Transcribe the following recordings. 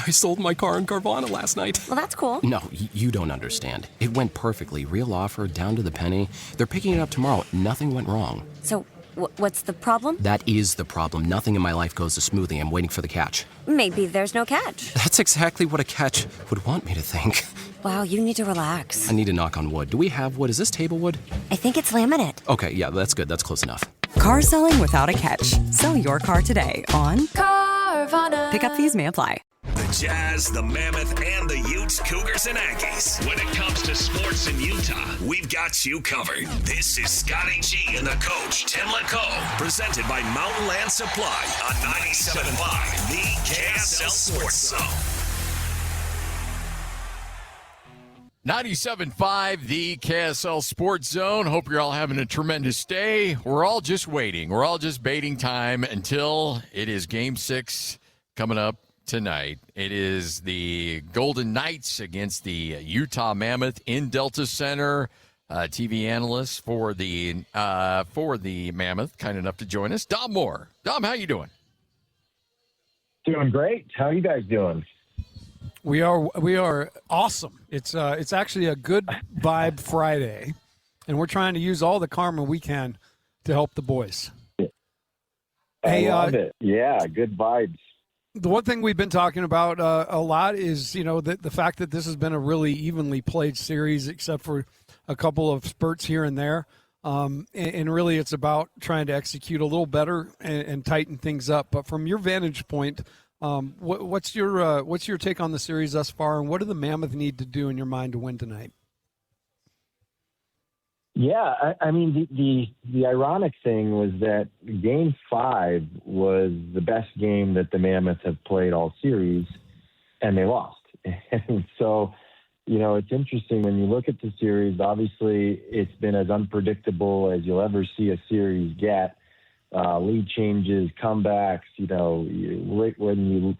I sold my car in Carvana last night. Well, that's cool. No, you don't understand. It went perfectly. Real offer, down to the penny. They're picking it up tomorrow. Nothing went wrong. So, what's the problem? That is the problem. Nothing in my life goes as smoothly. I'm waiting for the catch. Maybe there's no catch. That's exactly what a catch would want me to think. Wow, you need to relax. I need to knock on wood. Do we have wood? Is this table wood? I think it's laminate. Okay, yeah, that's good. That's close enough. Car selling without a catch. Sell your car today on Carvana. Pickup fees may apply. The Jazz, the Mammoth, and the Utes, Cougars, and Aggies. When it comes to sports in Utah, we've got you covered. This is Scotty G and the coach, Tim LeCaux, presented by Mountain Land Supply on 97.5, the KSL Sports Zone. 97.5, the KSL Sports Zone. Hope you're all having a tremendous day. We're all just waiting. We're all just baiting time until it is Game 6 coming up tonight. It is the Golden Knights against the Utah Mammoth in Delta Center. TV analyst for the Mammoth, kind enough to join us, Dom Moore. Dom, how you doing? Doing great. How are you guys doing? We are awesome. It's actually a good vibe Friday, and we're trying to use all the karma we can to help the boys. I love it. Yeah, good vibes. The one thing we've been talking about a lot is, the fact that this has been a really evenly played series, except for a couple of spurts here and there. And really it's about trying to execute a little better and tighten things up. But from your vantage point, what's your take on the series thus far, and what do the Mammoth need to do in your mind to win tonight? Yeah, I mean, the ironic thing was that Game 5 was the best game that the Mammoth have played all series, and they lost. And so, it's interesting when you look at the series. Obviously, it's been as unpredictable as you'll ever see a series get. Lead changes, comebacks, when you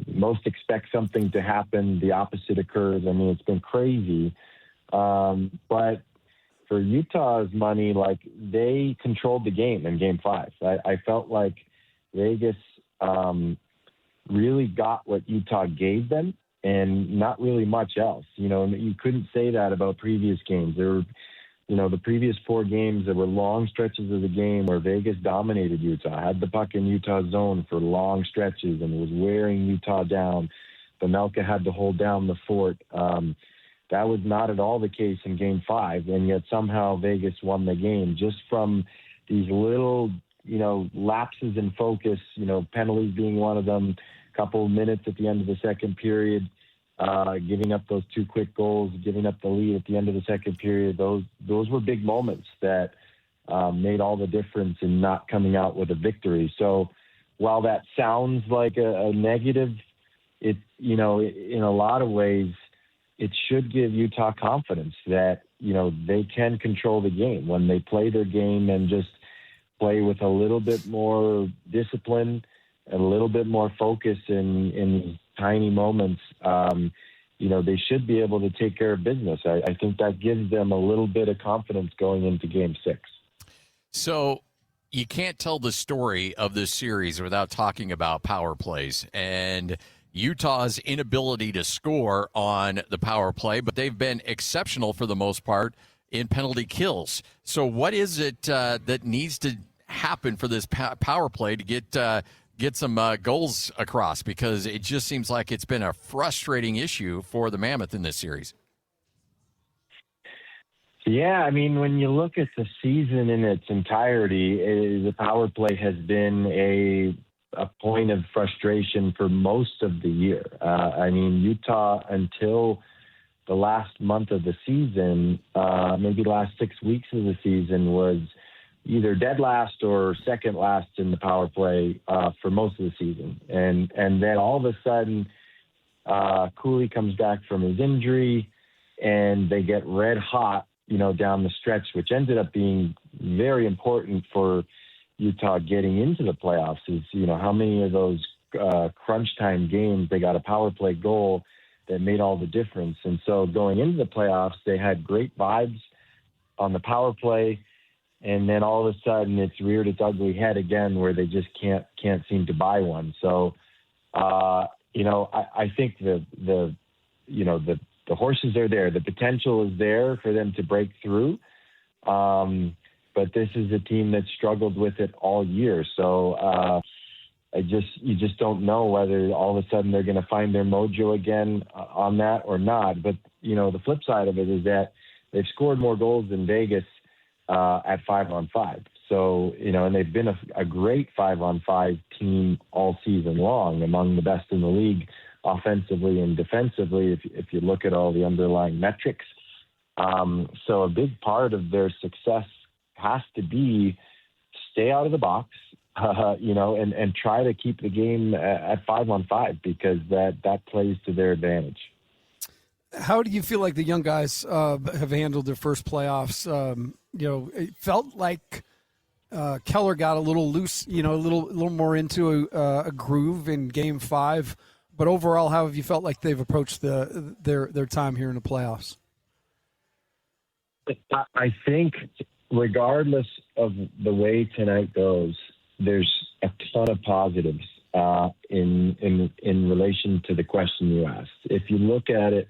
most expect something to happen, the opposite occurs. I mean, it's been crazy. But for Utah's money, they controlled the game in Game 5. I felt like Vegas really got what Utah gave them and not really much else. You couldn't say that about previous games. There were, the previous 4 games, there were long stretches of the game where Vegas dominated Utah, had the puck in Utah's zone for long stretches and was wearing Utah down. Pamelka had to hold down the fort. That was not at all the case in Game 5, and yet somehow Vegas won the game just from these little, lapses in focus, penalties being one of them, a couple of minutes at the end of the second period, giving up those 2 quick goals, giving up the lead at the end of the second period. Those were big moments that made all the difference in not coming out with a victory. So while that sounds like a negative, it, in a lot of ways, it should give Utah confidence that, they can control the game when they play their game and just play with a little bit more discipline and a little bit more focus in tiny moments. They should be able to take care of business. I think that gives them a little bit of confidence going into Game 6. So you can't tell the story of this series without talking about power plays and Utah's inability to score on the power play, but they've been exceptional for the most part in penalty kills. So what is it that needs to happen for this power play to get some goals across? Because it just seems like it's been a frustrating issue for the Mammoth in this series. Yeah, I mean, when you look at the season in its entirety, the power play has been a point of frustration for most of the year. Utah, until the last month of the season, maybe last 6 weeks of the season, was either dead last or second last in the power play for most of the season. And then all of a sudden, Cooley comes back from his injury, and they get red hot, down the stretch, which ended up being very important for Utah getting into the playoffs. Is, how many of those crunch time games they got a power play goal that made all the difference. And so going into the playoffs, they had great vibes on the power play. And then all of a sudden it's reared its ugly head again where they just can't seem to buy one. So, I think the horses are there. The potential is there for them to break through. But this is a team that struggled with it all year. So you just don't know whether all of a sudden they're going to find their mojo again on that or not. But, the flip side of it is that they've scored more goals than Vegas at 5-on-5. So, and they've been a great 5-on-5 team all season long, among the best in the league offensively and defensively, if you look at all the underlying metrics. So a big part of their success has to be stay out of the box, and try to keep the game at 5-on-5, because that plays to their advantage. How do you feel like the young guys have handled their first playoffs? It felt like Keller got a little loose, a little more into a groove in Game 5. But overall, how have you felt like they've approached their time here in the playoffs? I think regardless of the way tonight goes, there's a ton of positives in relation to the question you asked. If you look at it,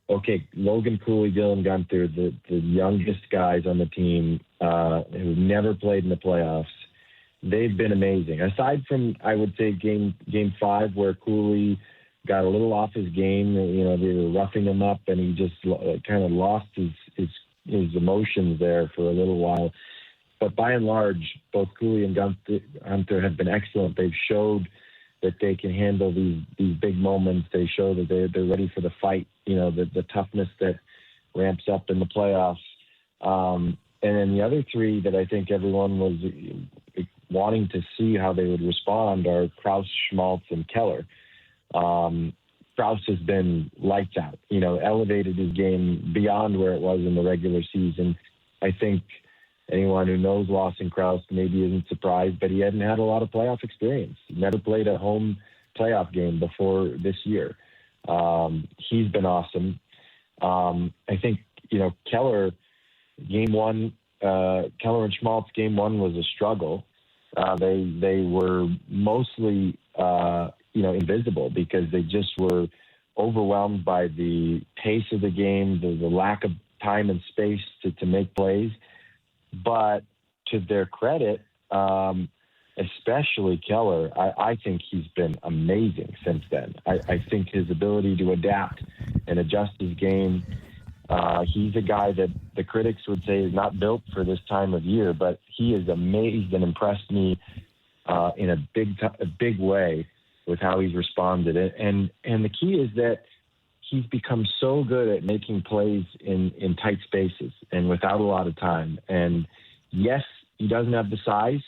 okay, Logan Cooley, Dylan Guenther, the youngest guys on the team who've never played in the playoffs, they've been amazing. Aside from, I would say, game 5, where Cooley got a little off his game, they were roughing him up, and he just kind of lost his emotions there for a little while. But by and large, both Cooley and Guenther have been excellent. They've showed that they can handle these big moments. They show that they're ready for the fight, the toughness that ramps up in the playoffs. And then the other three that I think everyone was wanting to see how they would respond are Krause, Schmaltz, and Keller. Krause has been lights out, elevated his game beyond where it was in the regular season. I think anyone who knows Lawson Krause maybe isn't surprised, but he hadn't had a lot of playoff experience. He never played a home playoff game before this year. He's been awesome. I think, Keller, Game 1, Keller and Schmaltz, Game 1 was a struggle. They were mostly, invisible, because they just were overwhelmed by the pace of the game, the lack of time and space to make plays. But to their credit, especially Keller, I think he's been amazing since then. I think his ability to adapt and adjust his game, he's a guy that the critics would say is not built for this time of year, but he is amazed and impressed me in a big way with how he's responded. And the key is that he's become so good at making plays in tight spaces and without a lot of time. And yes, he doesn't have the size,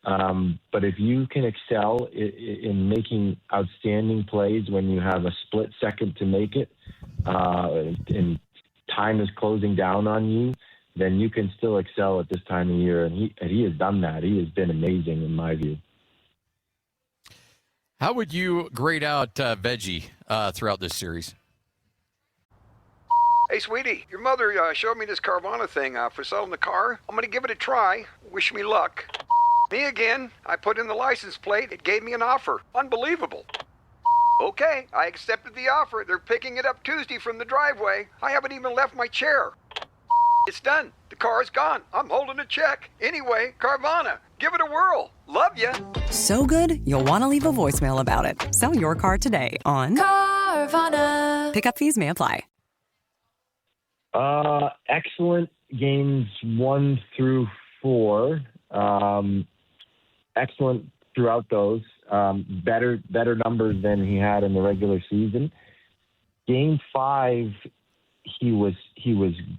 but if you can excel in making outstanding plays when you have a split second to make it, and time is closing down on you, then you can still excel at this time of year. And he has done that. He has been amazing in my view. How would you grade out Veggie throughout this series? Hey, sweetie, your mother showed me this Carvana thing for selling the car. I'm going to give it a try. Wish me luck. Me again. I put in the license plate. It gave me an offer. Unbelievable. Okay, I accepted the offer. They're picking it up Tuesday from the driveway. I haven't even left my chair. It's done. The car is gone. I'm holding a check. Anyway, Carvana, give it a whirl. Love ya. So good, you'll want to leave a voicemail about it. Sell your car today on Carvana. Pickup fees may apply. Excellent games 1 through 4. Excellent throughout those. Better numbers than he had in the regular season. Game 5, he was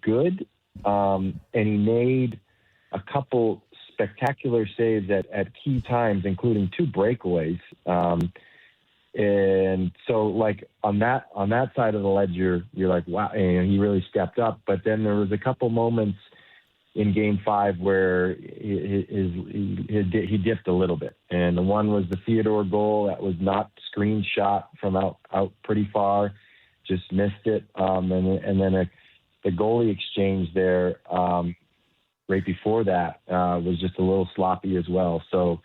good, and he made a couple spectacular saves at key times, including 2 breakaways. And so, like, on that side of the ledger, you're like, wow, and he really stepped up. But then there was a couple moments in Game 5 where he dipped a little bit. And the one was the Theodore goal that was not screenshot from out pretty far, just missed it. And then the goalie exchange there right before that was just a little sloppy as well. So,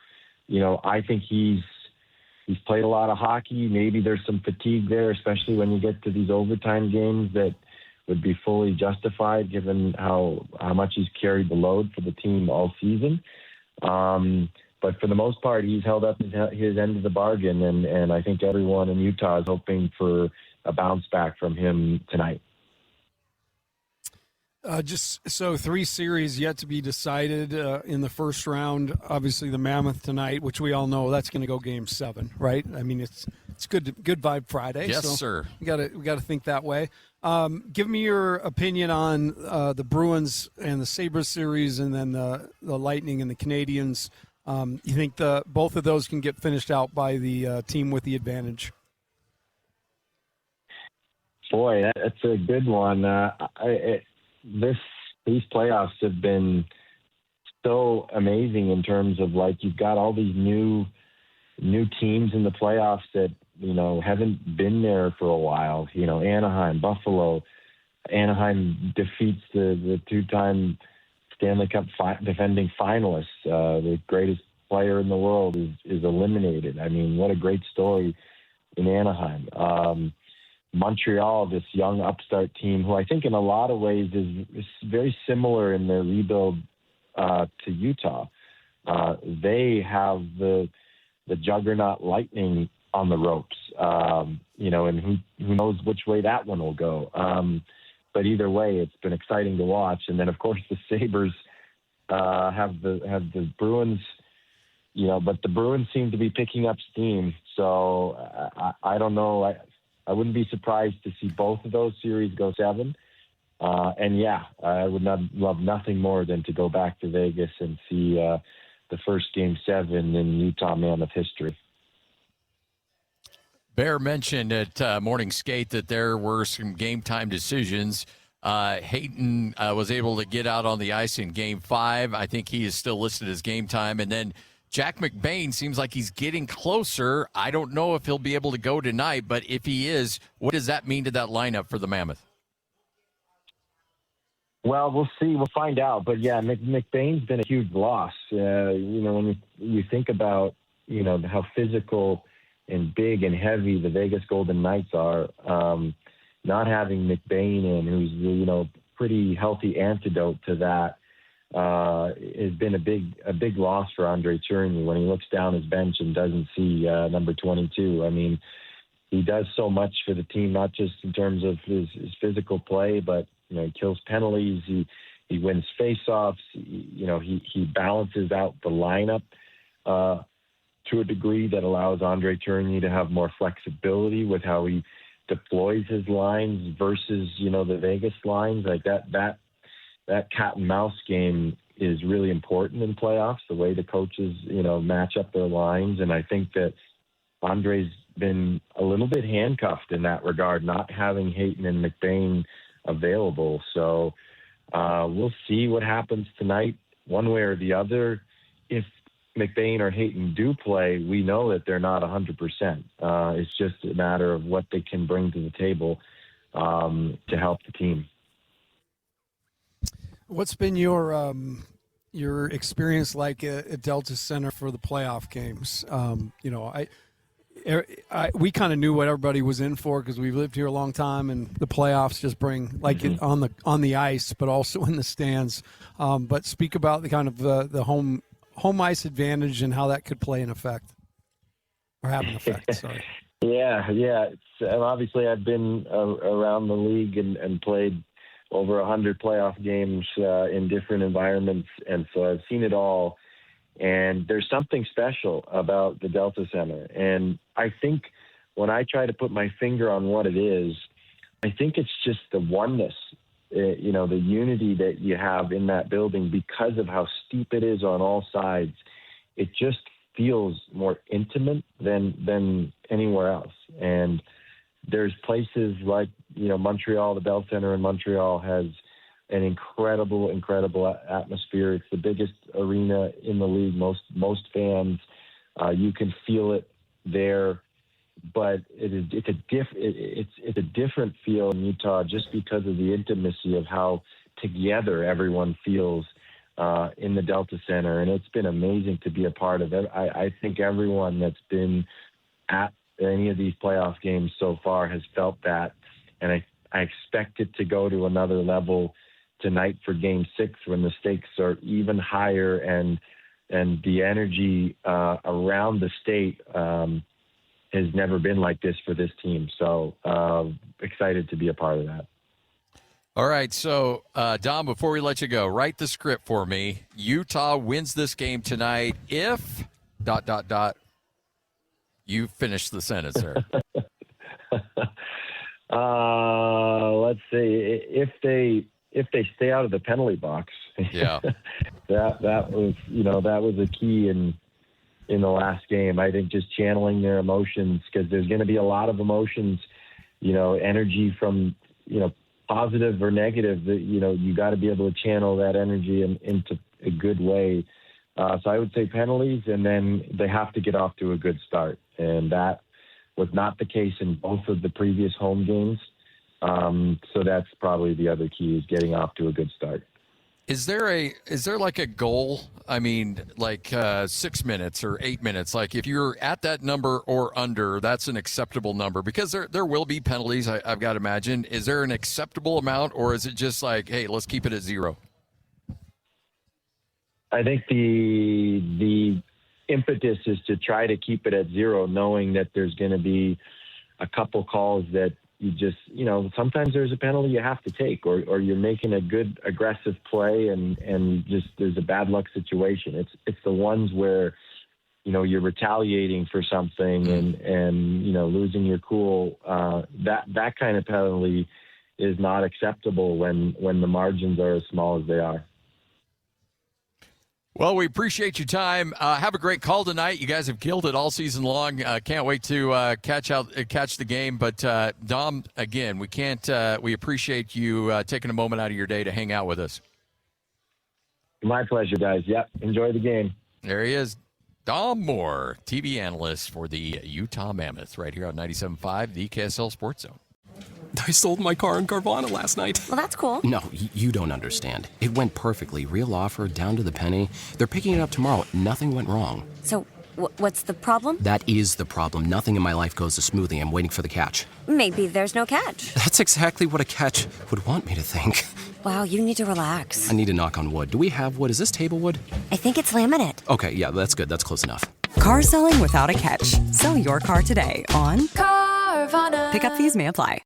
I think he's He's played a lot of hockey. Maybe there's some fatigue there, especially when you get to these overtime games that would be fully justified given how much he's carried the load for the team all season. But for the most part, he's held up his end of the bargain, and I think everyone in Utah is hoping for a bounce back from him tonight. Just so 3 series yet to be decided in the first round. Obviously, the Mammoth tonight, which we all know that's going to go Game 7, right? I mean, it's good Vibe Friday. Yes, so sir. We got to think that way. Give me your opinion on the Bruins and the Sabres series, and then the Lightning and the Canadians. You think both of those can get finished out by the team with the advantage? Boy, that's a good one. These playoffs have been so amazing in terms of, like, you've got all these new teams in the playoffs that, you know, haven't been there for a while. You know, Anaheim, Buffalo. Anaheim defeats the 2-time Stanley Cup defending finalists. The greatest player in the world is eliminated. I mean, what a great story in Anaheim. Montreal, this young upstart team, who I think in a lot of ways is very similar in their rebuild to Utah. They have the juggernaut Lightning on the ropes, you know, and who knows which way that one will go. But either way, it's been exciting to watch. And then, of course, the Sabres have the Bruins, you know, but the Bruins seem to be picking up steam. So I don't know. I wouldn't be surprised to see both of those series go 7. And yeah, I would love nothing more than to go back to Vegas and see the first Game 7 in Utah Mammoth history. Bear mentioned at Morning Skate that there were some game time decisions. Hayton was able to get out on the ice in Game 5. I think he is still listed as game time. And then Jack McBain seems like he's getting closer. I don't know if he'll be able to go tonight, but if he is, what does that mean to that lineup for the Mammoth? Well, we'll see. We'll find out. But, yeah, McBain's been a huge loss. You know, when you think about, you know, how physical and big and heavy the Vegas Golden Knights are, not having McBain in, who's, you know, pretty healthy antidote to that, has been a big loss for Andre Tourigny when he looks down his bench and doesn't see number 22. I mean, he does so much for the team, not just in terms of his physical play, but, you know, he kills penalties, he wins faceoffs, you know, he balances out the lineup to a degree that allows Andre Tourigny to have more flexibility with how he deploys his lines versus, you know, the Vegas lines. Like that cat and mouse game is really important in playoffs, the way the coaches, you know, match up their lines. And I think that Andre's been a little bit handcuffed in that regard, not having Hayton and McBain available. So we'll see what happens tonight, one way or the other. If McBain or Hayton do play, we know that they're not 100%. It's just a matter of what they can bring to the table to help the team. What's been your experience like at Delta Center for the playoff games? You know, we kind of knew what everybody was in for because we've lived here a long time, and the playoffs just bring it on the ice, but also in the stands. But speak about the kind of the home ice advantage and how that could play an effect or have an effect. Sorry. Yeah. Obviously, I've been around the league and played over 100 playoff games in different environments, and so I've seen it all. And there's something special about the Delta Center. And I think when I try to put my finger on what it is, I think it's just the oneness, you know, the unity that you have in that building because of how steep it is on all sides. It just feels more intimate than anywhere else. And there's places like, you know, Montreal, the Bell Center in Montreal has an incredible atmosphere. It's the biggest arena in the league. Most fans, you can feel it there, but it's a different feel in Utah just because of the intimacy of how together everyone feels in the Delta Center, and it's been amazing to be a part of it. I think everyone that's been at any of these playoff games so far has felt that. And I expect it to go to another level tonight for Game 6 when the stakes are even higher and the energy around the state has never been like this for this team. So excited to be a part of that. All right, so Dom, before we let you go, write the script for me. Utah wins this game tonight if ... You finish the sentence there. Let's see. If they stay out of the penalty box, Yeah. that was a key in the last game. I think just channeling their emotions, because there's going to be a lot of emotions, energy from positive or negative. That you got to be able to channel that energy into a good way. So I would say penalties, and then they have to get off to a good start, and that was not the case in both of the previous home games. So that's probably the other key, is getting off to a good start. Is there like a goal? I mean, like 6 minutes or 8 minutes. Like if you're at that number or under, that's an acceptable number, because there will be penalties. I've got to imagine. Is there an acceptable amount, or is it just like, hey, let's keep it at 0? I think the impetus is to try to keep it at 0, knowing that there's going to be a couple calls that you just, sometimes there's a penalty you have to take, or you're making a good aggressive play and just there's a bad luck situation. It's the ones where, you're retaliating for something and losing your cool. That kind of penalty is not acceptable when the margins are as small as they are. Well, we appreciate your time. Have a great call tonight. You guys have killed it all season long. Can't wait to catch the game. But Dom, again, we appreciate you taking a moment out of your day to hang out with us. My pleasure, guys. Yep. Enjoy the game. There he is. Dom Moore, TV analyst for the Utah Mammoth, right here on 97.5, the KSL Sports Zone. I sold my car in Carvana last night. Well, that's cool. No, you don't understand. It went perfectly. Real offer, down to the penny. They're picking it up tomorrow. Nothing went wrong. So, what's the problem? That is the problem. Nothing in my life goes as smoothly. I'm waiting for the catch. Maybe there's no catch. That's exactly what a catch would want me to think. Wow, you need to relax. I need to knock on wood. Do we have wood? Is this table wood? I think it's laminate. Okay, yeah, that's good. That's close enough. Car selling without a catch. Sell your car today on Carvana. Pickup fees may apply.